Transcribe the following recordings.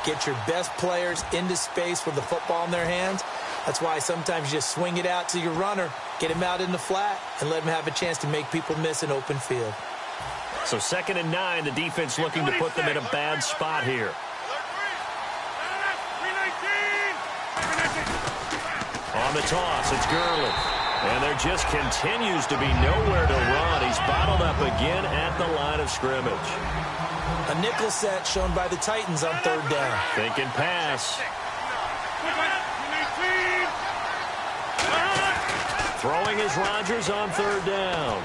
Get your best players into space with the football in their hands. That's why sometimes you just swing it out to your runner, get him out in the flat, and let him have a chance to make people miss an open field. So 2nd and 9, the defense looking to put them in a bad spot here. On the toss, it's Gurley. And there just continues to be nowhere to run. He's bottled up again at the line of scrimmage. A nickel set shown by the Titans on 3rd down. Thinking pass. Throwing is Rodgers on 3rd down.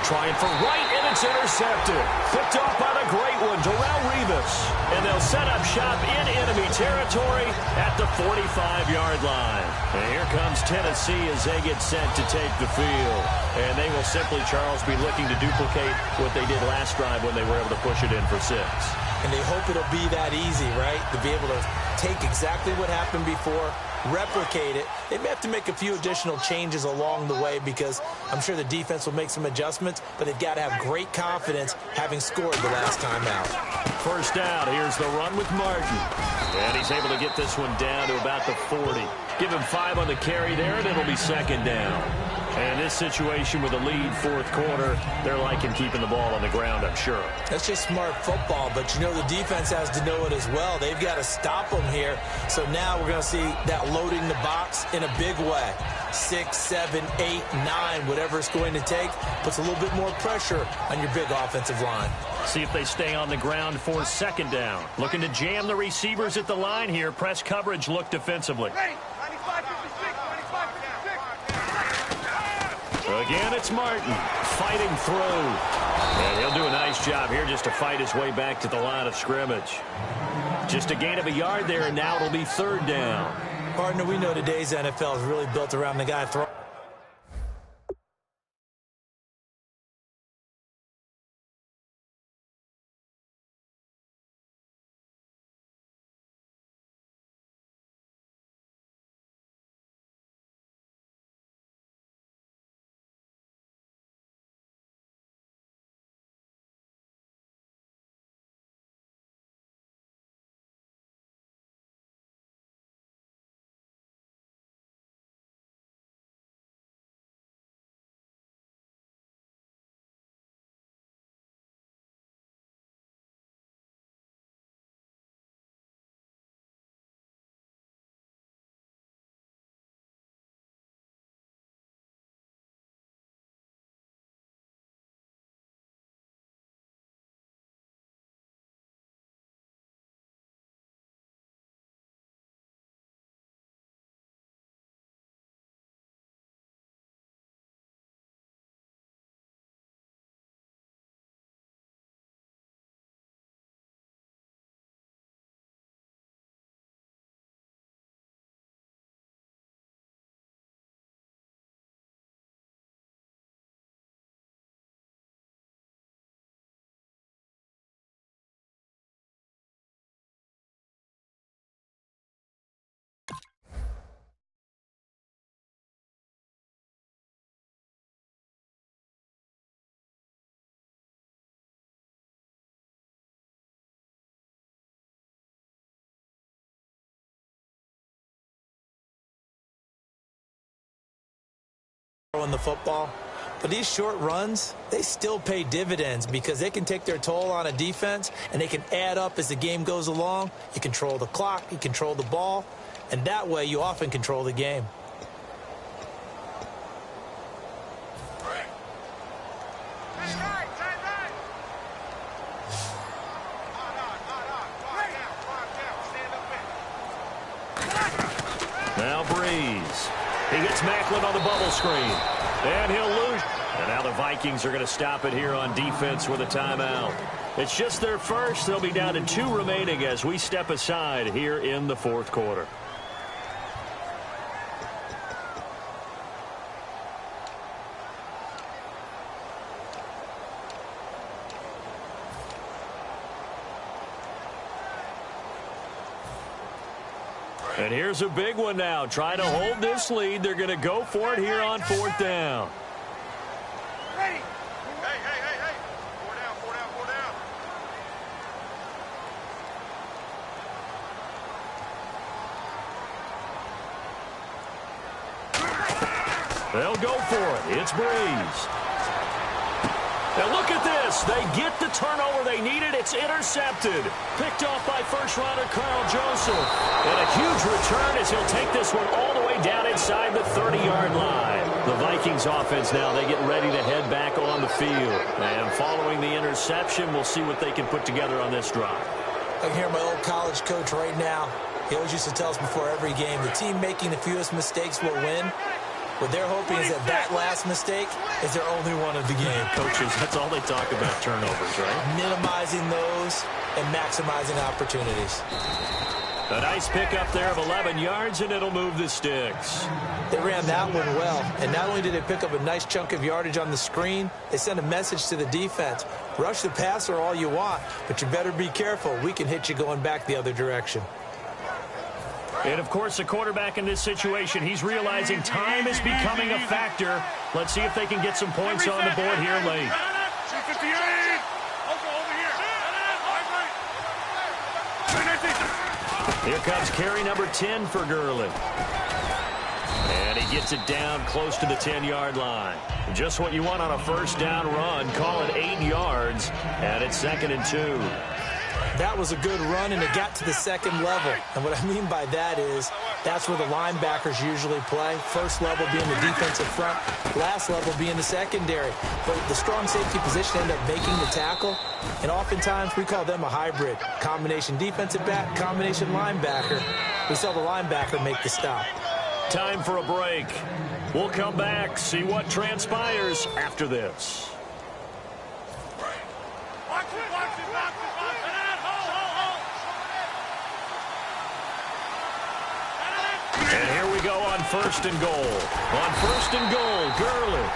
Trying for right, and it's intercepted. Picked off by the great one, Darrelle Revis. And they'll set up shop in enemy territory at the 45-yard line. And here comes Tennessee as they get set to take the field. And they will simply, Charles, be looking to duplicate what they did last drive when they were able to push it in for 6. And they hope it'll be that easy, right? To be able to take exactly what happened before, replicate it. They may have to make a few additional changes along the way because I'm sure the defense will make some adjustments, but they've got to have great confidence having scored the last time out. 1st down. Here's the run with Martin. And he's able to get this one down to about the 40. Give him 5 on the carry there, and it'll be 2nd down. And in this situation with a lead 4th quarter, they're liking keeping the ball on the ground, I'm sure. That's just smart football, but you know the defense has to know it as well. They've got to stop them here. So now we're going to see that loading the box in a big way. 6, 7, 8, 9, whatever it's going to take, puts a little bit more pressure on your big offensive line. See if they stay on the ground for 2nd down. Looking to jam the receivers at the line here. Press coverage look defensively. Again, it's Martin fighting through. And he'll do a nice job here just to fight his way back to the line of scrimmage. Just a gain of a yard there, and now it'll be 3rd down. Partner, we know today's NFL is really built around the guy throwing. The football, but these short runs, they still pay dividends because they can take their toll on a defense and they can add up as the game goes along. You control the clock, you control the ball, and that way you often control the game. Now Breeze. He gets Macklin on the bubble screen. And he'll lose. And now the Vikings are going to stop it here on defense with a timeout. It's just their first. They'll be down to 2 remaining as we step aside here in the 4th quarter. And here's a big one now. Trying to hold this lead. They're going to go for it here on 4th down. Hey. 4 down. They'll go for it. It's Breeze. Now look at this. They get the turnover they needed. It's intercepted. Picked off by first-rounder Carl Joseph. And a huge return as he'll take this one all the way down inside the 30-yard line. The Vikings offense now, they get ready to head back on the field. And following the interception, we'll see what they can put together on this drive. I can hear my old college coach right now. He always used to tell us before every game, the team making the fewest mistakes will win. What they're hoping is that last mistake is their only one of the game. Coaches, that's all they talk about, turnovers, right? Minimizing those and maximizing opportunities. A nice pickup there of 11 yards, and it'll move the sticks. They ran that one well, and not only did they pick up a nice chunk of yardage on the screen, they sent a message to the defense. Rush the passer all you want, but you better be careful. We can hit you going back the other direction. And, of course, the quarterback in this situation, he's realizing time is becoming a factor. Let's see if they can get some points on the board here late. Here comes carry number 10 for Gurley. And he gets it down close to the 10-yard line. Just what you want on a first down run. Call it 8 yards, and it's 2nd and 2. That was a good run, and it got to the second level. And what I mean by that is that's where the linebackers usually play. First level being the defensive front, last level being the secondary. But the strong safety position ended up making the tackle, and oftentimes we call them a hybrid. Combination defensive back, combination linebacker. We saw the linebacker make the stop. Time for a break. We'll come back, see what transpires after this. And here we go on 1st and goal. On 1st and goal, Gurley.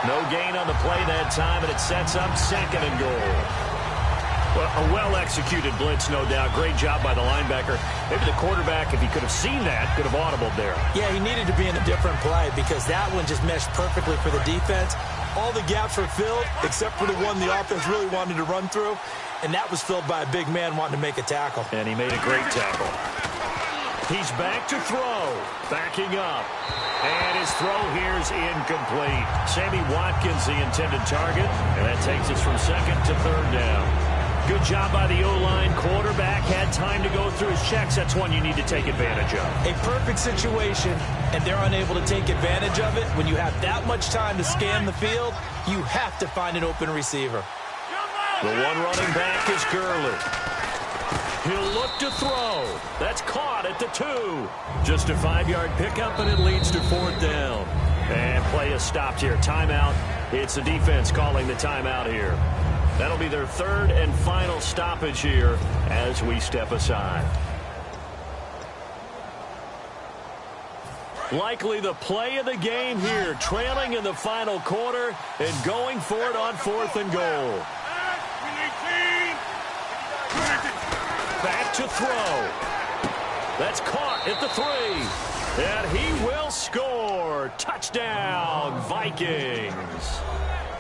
No gain on the play that time, and it sets up 2nd and goal. Well, a well-executed blitz, no doubt. Great job by the linebacker. Maybe the quarterback, if he could have seen that, could have audibled there. Yeah, he needed to be in a different play because that one just meshed perfectly for the defense. All the gaps were filled except for the one the offense really wanted to run through, and that was filled by a big man wanting to make a tackle. And he made a great tackle. He's back to throw. Backing up. And his throw here is incomplete. Sammy Watkins, the intended target. And that takes us from 2nd to 3rd down. Good job by the O-line. Quarterback had time to go through his checks. That's one you need to take advantage of. A perfect situation, and they're unable to take advantage of it. When you have that much time to scan the field, you have to find an open receiver. The one running back is Gurley. He'll look to throw. That's caught at the 2. Just a 5-yard pickup, and it leads to 4th down. And play is stopped here. Timeout. It's the defense calling the timeout here. That'll be their 3rd and final stoppage here as we step aside. Likely the play of the game here, trailing in the final quarter and going for it on 4th and goal. Back to throw. That's caught at the 3. And he will score. Touchdown, Vikings.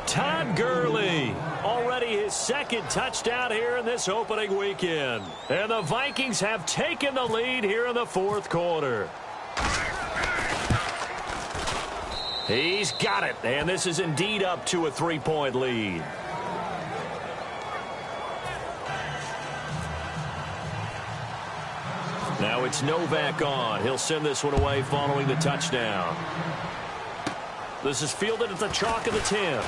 Todd Gurley, already his 2nd touchdown here in this opening weekend. And the Vikings have taken the lead here in the 4th quarter. He's got it, and this is indeed up to a 3-point lead. Now it's Novak on. He'll send this one away following the touchdown. This is fielded at the chalk of the 10.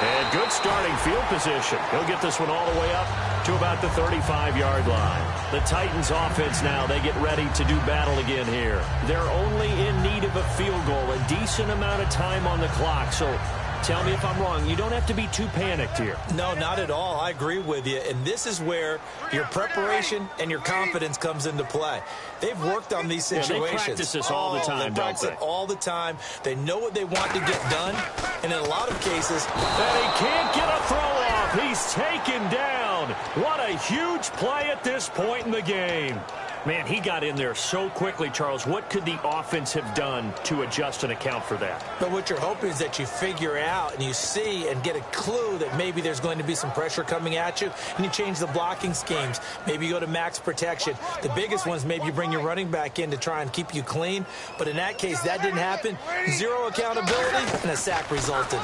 And good starting field position. He'll get this one all the way up to about the 35-yard line. The Titans offense now, they get ready to do battle again here. They're only in need of a field goal, a decent amount of time on the clock. So tell me if I'm wrong. You don't have to be too panicked here. No, not at all. I agree with you. And this is where your preparation and your confidence comes into play. They've worked on these situations. Yeah, they practice this all the time, they practice it all the time. They know what they want to get done. And in a lot of cases... And he can't get a throw off. He's taken down. What a huge play at this point in the game. Man, he got in there so quickly, Charles. What could the offense have done to adjust and account for that? But what you're hoping is that you figure out and you see and get a clue that maybe there's going to be some pressure coming at you, and you change the blocking schemes. Maybe you go to max protection. The biggest one is maybe you bring your running back in to try and keep you clean. But in that case, that didn't happen. Zero accountability, and a sack resulted.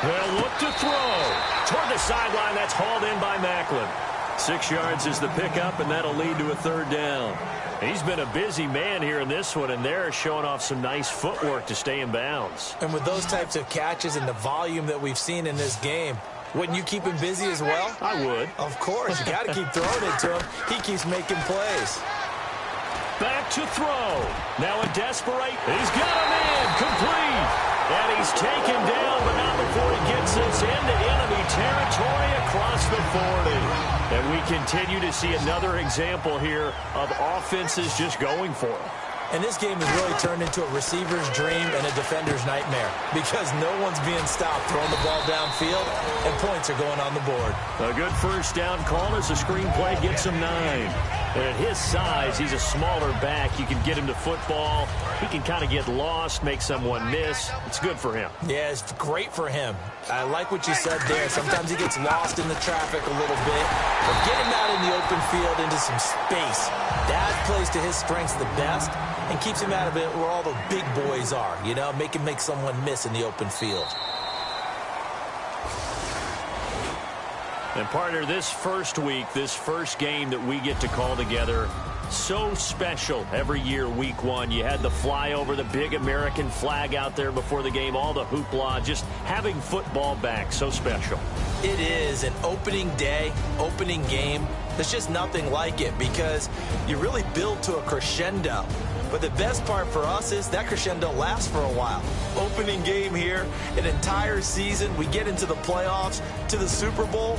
They'll look to throw. Toward the sideline, that's hauled in by Macklin. 6 yards is the pickup, and that'll lead to a third down. He's been a busy man here in this one, and they're showing off some nice footwork to stay in bounds. And with those types of catches and the volume that we've seen in this game, wouldn't you keep him busy as well? I would. Of course. You got to keep throwing it to him. He keeps making plays. Back to throw. Now a desperate. He's got him in. Complete. And he's taken down, but not before he gets us into enemy territory across the 40. And we continue to see another example here of offenses just going for it. And this game has really turned into a receiver's dream and a defender's nightmare because no one's being stopped throwing the ball downfield, and points are going on the board. A good first down call as the screenplay gets him 9. And at his size, he's a smaller back. You can get him to football. He can kind of get lost, make someone miss. It's good for him. Yeah, it's great for him. I like what you said there. Sometimes he gets lost in the traffic a little bit. But get him out in the open field into some space. That plays to his strengths the best and keeps him out of it where all the big boys are, you know, make him make someone miss in the open field. And partner, this first week, this first game that we get to call together, so special every year, week 1. You had the flyover, the big American flag out there before the game, all the hoopla, just having football back, so special. It is an opening day, opening game. There's just nothing like it because you really build to a crescendo. But the best part for us is that crescendo lasts for a while. Opening game here, an entire season. We get into the playoffs, to the Super Bowl.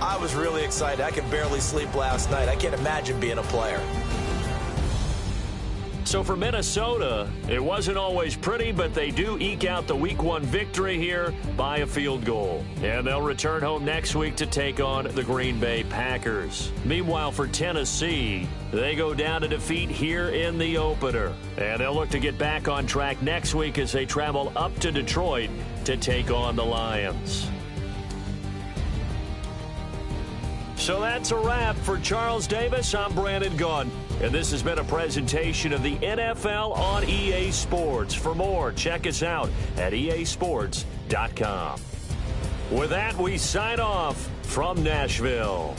I was really excited. I could barely sleep last night. I can't imagine being a player. So for Minnesota, it wasn't always pretty, but they do eke out the Week 1 victory here by a field goal. And they'll return home next week to take on the Green Bay Packers. Meanwhile, for Tennessee, they go down to defeat here in the opener. And they'll look to get back on track next week as they travel up to Detroit to take on the Lions. So that's a wrap. For Charles Davis, I'm Brandon Gaudin. And this has been a presentation of the NFL on EA Sports. For more, check us out at easports.com. With that, we sign off from Nashville.